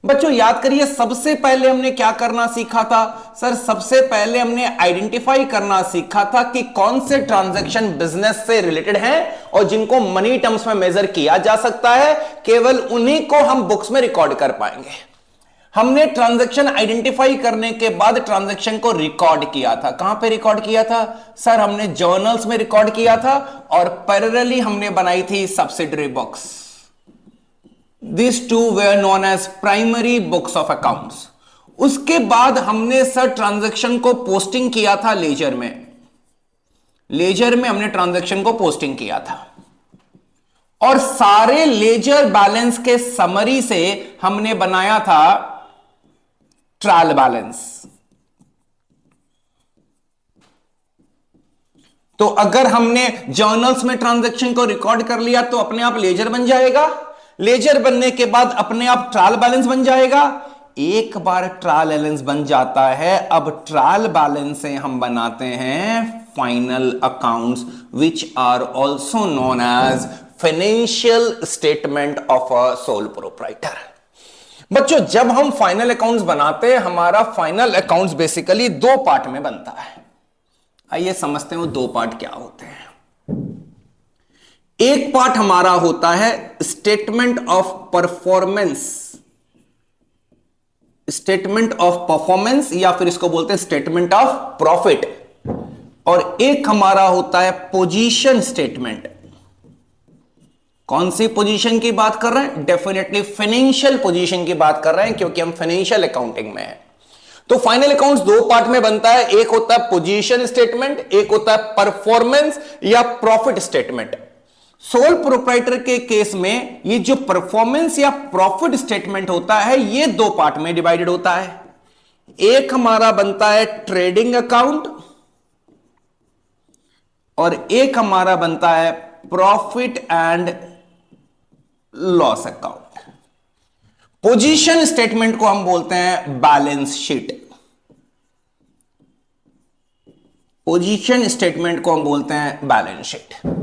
बच्चों याद करिए, सबसे पहले हमने क्या करना सीखा था? सर सबसे पहले हमने आइडेंटिफाई करना सीखा था कि कौन से ट्रांजैक्शन बिजनेस से रिलेटेड हैं और जिनको मनी टर्म्स में मेजर किया जा सकता है, केवल उन्हीं को हम बुक्स में रिकॉर्ड कर पाएंगे। हमने ट्रांजैक्शन आइडेंटिफाई करने के बाद ट्रांजैक्शन को रिकॉर्ड किया था। कहां पे रिकॉर्ड किया था? सर हमने जर्नल्स में रिकॉर्ड किया था और पैरेलली हमने बनाई थी subsidiary books. These two were known as primary books of accounts. उसके बाद हमने सर ट्रांजैक्शन को पोस्टिंग किया था लेजर में। लेजर में हमने ट्रांजैक्शन को पोस्टिंग किया था और सारे लेजर बैलेंस के समरी से हमने बनाया था ट्रायल बैलेंस। तो अगर हमने जर्नल्स में ट्रांजैक्शन को रिकॉर्ड कर लिया तो अपने आप लेजर बन जाएगा। लेजर बनने के बाद अपने आप ट्रायल बैलेंस बन जाएगा। एक बार ट्रायल बैलेंस बन जाता है, अब ट्रायल बैलेंस से हम बनाते हैं final accounts which are also known as financial statement of a sole proprietor. बच्चों जब हम फाइनल अकाउंट्स बनाते हैं, हमारा फाइनल अकाउंट्स बेसिकली दो पार्ट में बनता है। आइए समझते हैं वो दो पार्ट क्या होते हैं। एक पार्ट हमारा होता है statement of performance, statement of performance या फिर इसको बोलते हैं स्टेटमेंट ऑफ प्रॉफिट, और एक हमारा होता है पोजीशन स्टेटमेंट। कौन सी पोजीशन की बात कर रहे हैं? डेफिनेटली फाइनेंशियल पोजीशन की बात कर रहे हैं, क्योंकि हम फाइनेंशियल अकाउंटिंग में हैं। तो फाइनल अकाउंट्स दो पार्ट में बनता है, एक होता है पोजीशन स्टेटमेंट, एक होता है परफॉर्मेंस या प्रॉफिट स्टेटमेंट। सोल प्रोप्राइटर के केस में ये जो परफॉर्मेंस या प्रॉफिट स्टेटमेंट होता है, ये दो पार्ट में डिवाइडेड होता है। एक हमारा बनता है ट्रेडिंग अकाउंट और एक हमारा बनता है profit and loss account. Position statement को हम बोलते हैं बैलेंस शीट, पोजीशन स्टेटमेंट को हम बोलते हैं बैलेंस शीट।